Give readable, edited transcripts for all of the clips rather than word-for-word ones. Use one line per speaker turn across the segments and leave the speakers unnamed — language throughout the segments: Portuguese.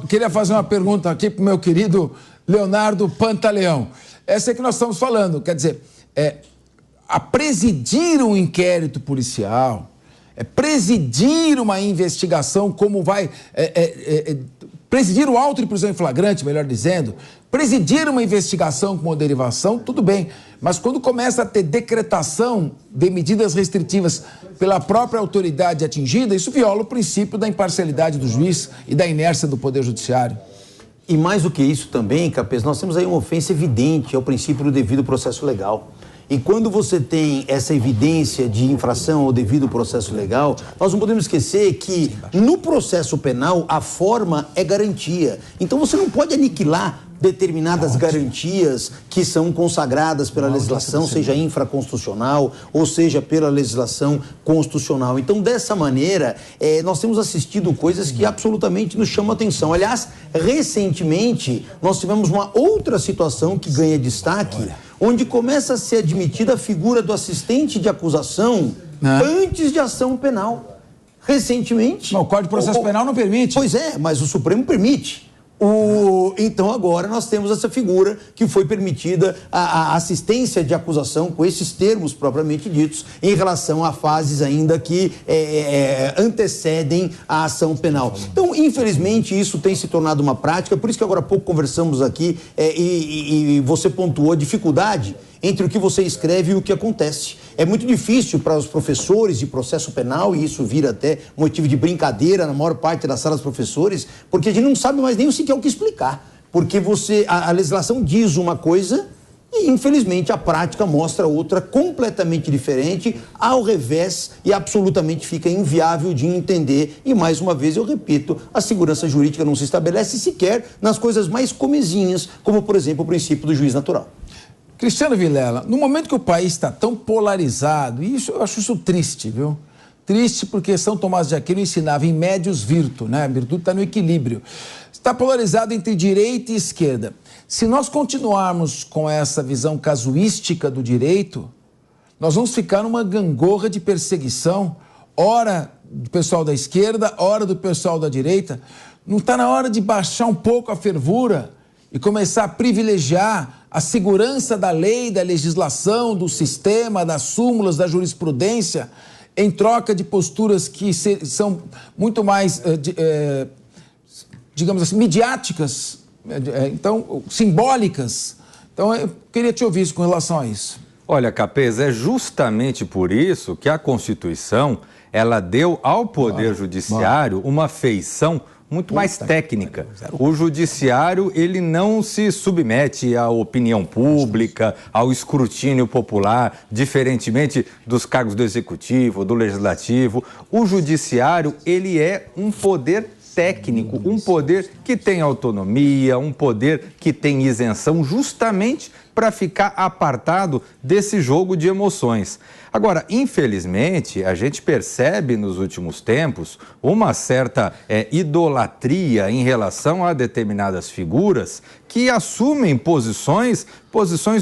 queria fazer uma pergunta aqui para o meu querido Leonardo Pantaleão. Essa é que nós estamos falando, quer dizer, a presidir um inquérito policial, presidir uma investigação, como vai... presidir o auto de prisão em flagrante, melhor dizendo, presidir uma investigação com uma derivação, tudo bem. Mas quando começa a ter decretação de medidas restritivas pela própria autoridade atingida, isso viola o princípio da imparcialidade do juiz e da inércia do Poder Judiciário.
E mais do que isso também, Capês, nós temos aí uma ofensa evidente ao princípio do devido processo legal. E quando você tem essa evidência de infração ao devido processo legal, nós não podemos esquecer que no processo penal a forma é garantia. Então você não pode aniquilar determinadas garantias que são consagradas pela legislação, seja infraconstitucional ou seja pela legislação constitucional. Então, dessa maneira, nós temos assistido coisas que absolutamente nos chamam a atenção. Aliás, recentemente, nós tivemos uma outra situação que ganha destaque, onde começa a ser admitida a figura do assistente de acusação antes de ação penal. Recentemente...
Não, o Código de Processo Penal não permite.
Pois é, mas o Supremo permite. Então agora nós temos essa figura que foi permitida a assistência de acusação com esses termos propriamente ditos em relação a fases ainda que antecedem a ação penal. Então, infelizmente, isso tem se tornado uma prática, por isso que agora há pouco conversamos aqui e você pontuou a dificuldade entre o que você escreve e o que acontece. É muito difícil para os professores de processo penal, e isso vira até motivo de brincadeira na maior parte das salas dos professores, porque a gente não sabe mais nem sequer o que explicar. Porque a legislação diz uma coisa e, infelizmente, a prática mostra outra completamente diferente, ao revés, e absolutamente fica inviável de entender. E, mais uma vez, eu repito, a segurança jurídica não se estabelece sequer nas coisas mais comezinhas, como, por exemplo, o princípio do juiz natural.
Cristiano Vilela, no momento que o país está tão polarizado, e eu acho isso triste, viu? Triste porque São Tomás de Aquino ensinava em médios virtu, né? A virtude está no equilíbrio. Está polarizado entre direita e esquerda. Se nós continuarmos com essa visão casuística do direito, nós vamos ficar numa gangorra de perseguição, ora do pessoal da esquerda, ora do pessoal da direita. Não está na hora de baixar um pouco a fervura e começar a privilegiar a segurança da lei, da legislação, do sistema, das súmulas, da jurisprudência, em troca de posturas que são muito mais, digamos assim, midiáticas, então, simbólicas. Então, eu queria te ouvir com relação a isso.
Olha, Capês, é justamente por isso que a Constituição, ela deu ao Poder Judiciário uma feição muito mais técnica. O judiciário, ele não se submete à opinião pública, ao escrutínio popular, diferentemente dos cargos do executivo, do legislativo. O judiciário, ele é um poder técnico, um poder que tem autonomia, um poder que tem isenção, justamente para ficar apartado desse jogo de emoções. Agora, infelizmente, a gente percebe nos últimos tempos uma certa idolatria em relação a determinadas figuras que assumem posições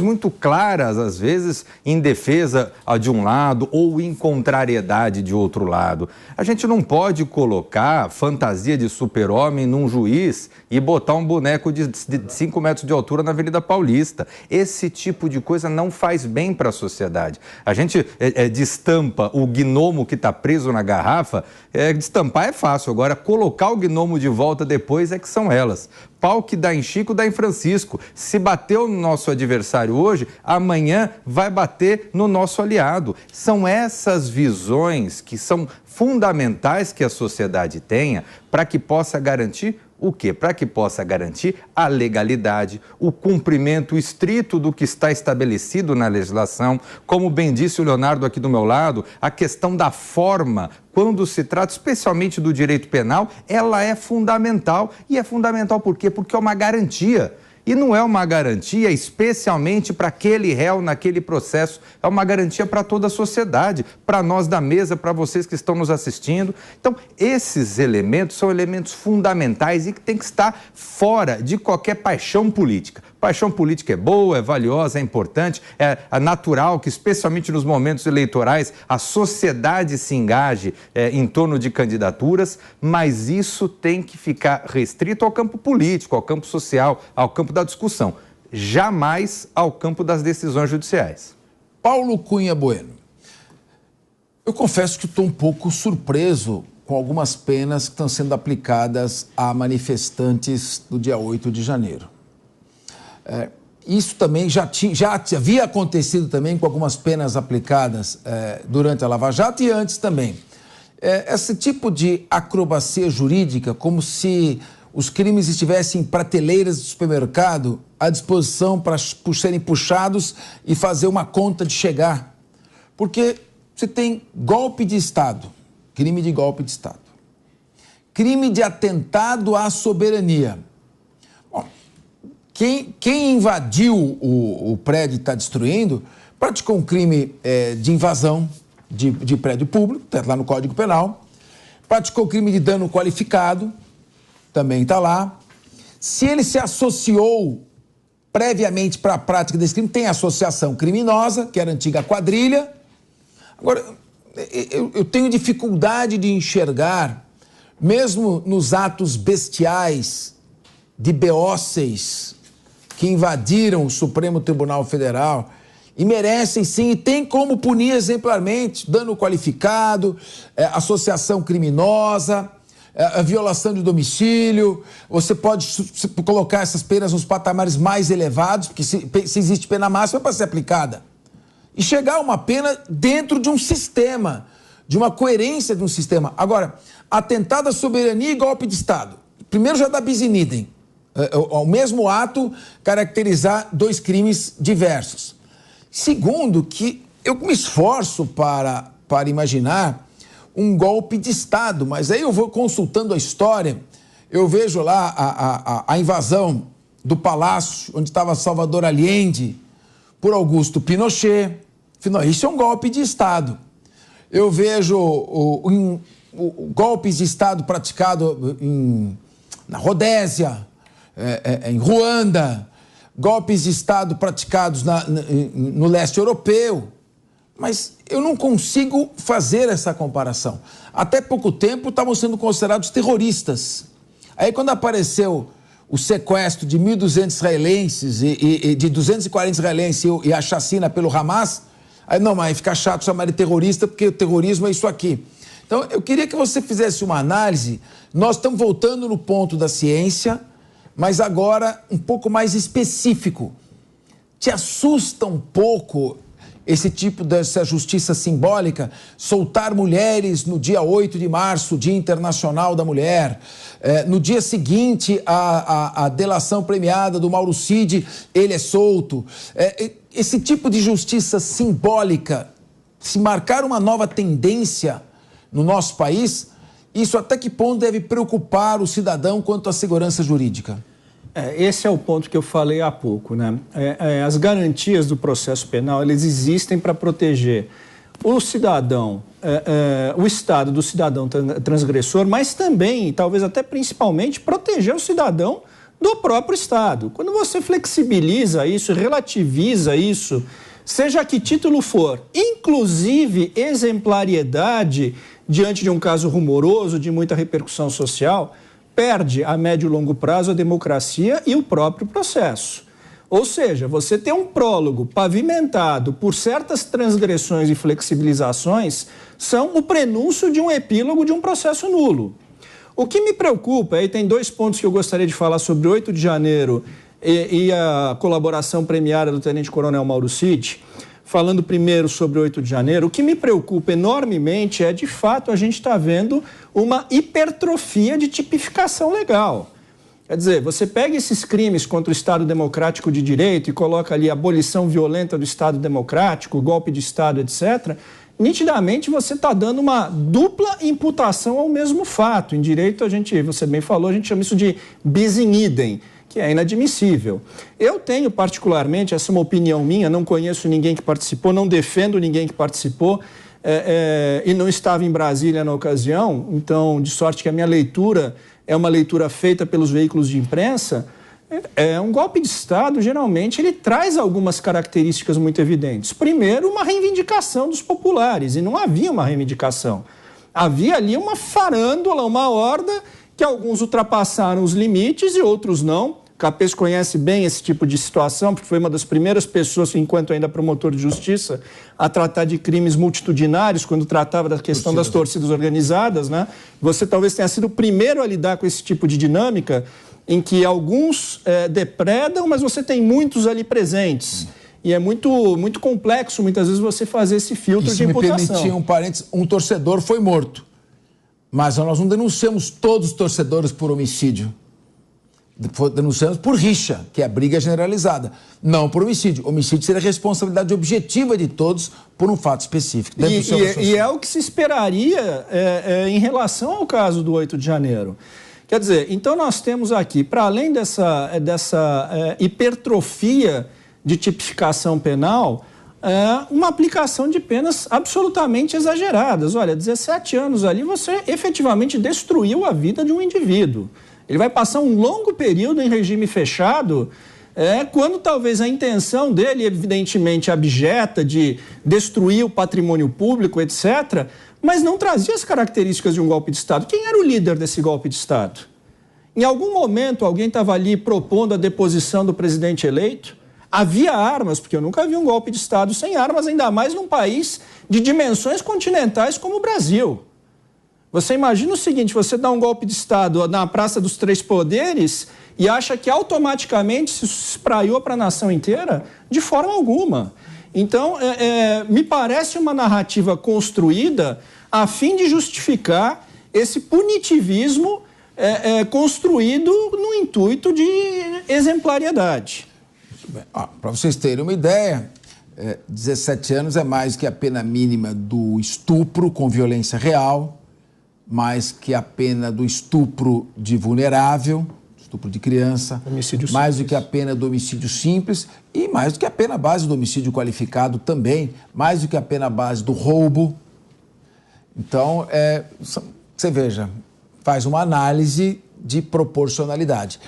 muito claras, às vezes em defesa de um lado ou em contrariedade de outro lado. A gente não pode colocar fantasia de super-homem num juiz e botar um boneco de 5 metros de altura na Avenida Paulista. Esse tipo de coisa não faz bem para a sociedade. A gente destampa o gnomo que está preso na garrafa, destampar é fácil, agora colocar o gnomo de volta depois é que são elas. Pau que dá em Chico, dá em Francisco. Se bateu no nosso adversário hoje, amanhã vai bater no nosso aliado. São essas visões que são fundamentais que a sociedade tenha para que possa garantir o quê? Para que possa garantir a legalidade, o cumprimento estrito do que está estabelecido na legislação. Como bem disse o Leonardo aqui do meu lado, a questão da forma, quando se trata especialmente do direito penal, ela é fundamental. E é fundamental por quê? Porque é uma garantia. E não é uma garantia especialmente para aquele réu naquele processo, é uma garantia para toda a sociedade, para nós da mesa, para vocês que estão nos assistindo. Então, esses elementos são elementos fundamentais e que tem que estar fora de qualquer paixão política. Paixão política é boa, é valiosa, é importante, é natural que, especialmente nos momentos eleitorais, a sociedade se engaje em torno de candidaturas, mas isso tem que ficar restrito ao campo político, ao campo social, ao campo da discussão, jamais ao campo das decisões judiciais.
Paulo Cunha Bueno, eu confesso que estou um pouco surpreso com algumas penas que estão sendo aplicadas a manifestantes do dia 8 de janeiro. Isso também já havia acontecido também com algumas penas aplicadas durante a Lava Jato e antes também. Esse tipo de acrobacia jurídica, como se os crimes estivessem em prateleiras do supermercado à disposição para serem puxados e fazer uma conta de chegar. Porque você tem golpe de Estado, crime de golpe de Estado, crime de atentado à soberania. Bom, quem invadiu o prédio e está destruindo, praticou um crime de invasão de prédio público, está lá no Código Penal, praticou crime de dano qualificado, também está lá. Se ele se associou previamente para a prática desse crime, tem associação criminosa, que era a antiga quadrilha. Agora, eu tenho dificuldade de enxergar, mesmo nos atos bestiais de beóceis que invadiram o Supremo Tribunal Federal e merecem sim, e tem como punir exemplarmente, dano qualificado, associação criminosa, a violação de domicílio. Você pode colocar essas penas nos patamares mais elevados, porque se existe pena máxima para ser aplicada. E chegar a uma pena dentro de um sistema, de uma coerência de um sistema. Agora, atentado à soberania e golpe de Estado. Primeiro já dá bis in idem. Ao mesmo ato, caracterizar dois crimes diversos. Segundo, que eu me esforço para imaginar um golpe de Estado, mas aí eu vou consultando a história, eu vejo lá a invasão do palácio onde estava Salvador Allende por Augusto Pinochet. Afinal, isso é um golpe de Estado. Eu vejo golpes de Estado praticado na Rodésia, em Ruanda, golpes de Estado praticados no leste europeu. Mas eu não consigo fazer essa comparação. Até pouco tempo estavam sendo considerados terroristas. Aí quando apareceu o sequestro de 1.200 israelenses e de 240 israelenses e a chacina pelo Hamas, aí não, mas fica chato chamar de terrorista porque o terrorismo é isso aqui. Então eu queria que você fizesse uma análise. Nós estamos voltando no ponto da ciência, mas agora um pouco mais específico. Te assusta um pouco esse tipo dessa justiça simbólica, soltar mulheres no dia 8 de março, Dia Internacional da Mulher, no dia seguinte a delação premiada do Mauro Cid, ele é solto. Esse tipo de justiça simbólica, se marcar uma nova tendência no nosso país, isso até que ponto deve preocupar o cidadão quanto à segurança jurídica?
Esse é o ponto que eu falei há pouco, né? As garantias do processo penal, eles existem para proteger o cidadão, o Estado do cidadão transgressor, mas também, talvez até principalmente, proteger o cidadão do próprio Estado. Quando você flexibiliza isso, relativiza isso, seja a que título for, inclusive exemplariedade diante de um caso rumoroso, de muita repercussão social, perde a médio e longo prazo a democracia e o próprio processo. Ou seja, você tem um prólogo pavimentado por certas transgressões e flexibilizações são o prenúncio de um epílogo de um processo nulo. O que me preocupa, aí tem dois pontos que eu gostaria de falar sobre 8 de janeiro e a colaboração premiada do Tenente Coronel Mauro Cid. Falando primeiro sobre 8 de janeiro, o que me preocupa enormemente é, de fato, a gente está vendo uma hipertrofia de tipificação legal. Quer dizer, você pega esses crimes contra o Estado Democrático de Direito e coloca ali a abolição violenta do Estado Democrático, golpe de Estado, etc., nitidamente você está dando uma dupla imputação ao mesmo fato. Em direito, você bem falou, a gente chama isso de bis in idem, que é inadmissível. Eu tenho particularmente, essa é uma opinião minha, não conheço ninguém que participou, não defendo ninguém que participou e não estava em Brasília na ocasião, então, de sorte que a minha leitura é uma leitura feita pelos veículos de imprensa. Um golpe de Estado, geralmente, ele traz algumas características muito evidentes. Primeiro, uma reivindicação dos populares, e não havia uma reivindicação. Havia ali uma farândula, uma horda, que alguns ultrapassaram os limites e outros não. Capês conhece bem esse tipo de situação, porque foi uma das primeiras pessoas, enquanto ainda promotor de justiça, a tratar de crimes multitudinários, quando tratava da questão das torcidas organizadas, né? Você talvez tenha sido o primeiro a lidar com esse tipo de dinâmica, em que alguns depredam, mas você tem muitos ali presentes. E é muito complexo, muitas vezes, você fazer esse filtro de imputação.
Se me permitir um parênteses, um torcedor foi morto. Mas nós não denunciamos todos os torcedores por homicídio. Denunciamos por rixa, que é a briga generalizada. Não por homicídio. Homicídio seria responsabilidade objetiva de todos por um fato específico.
E é o que se esperaria em relação ao caso do 8 de janeiro. Quer dizer, então nós temos aqui, para além dessa hipertrofia de tipificação penal, uma aplicação de penas absolutamente exageradas. Olha, 17 anos ali, você efetivamente destruiu a vida de um indivíduo. Ele vai passar um longo período em regime fechado, quando talvez a intenção dele, evidentemente abjeta, de destruir o patrimônio público, etc., mas não trazia as características de um golpe de Estado. Quem era o líder desse golpe de Estado? Em algum momento, alguém estava ali propondo a deposição do presidente eleito? Havia armas, porque eu nunca vi um golpe de Estado sem armas, ainda mais num país de dimensões continentais como o Brasil. Você imagina o seguinte, você dá um golpe de Estado na Praça dos Três Poderes e acha que automaticamente se espraiou para a nação inteira? De forma alguma. Então, me parece uma narrativa construída a fim de justificar esse punitivismo construído no intuito de exemplariedade.
Para vocês terem uma ideia, 17 anos é mais que a pena mínima do estupro com violência real, mais que a pena do estupro de vulnerável, estupro de criança, mais do que a pena do homicídio simples e mais do que a pena base do homicídio qualificado também, mais do que a pena base do roubo. Então, você veja, faz uma análise de proporcionalidade.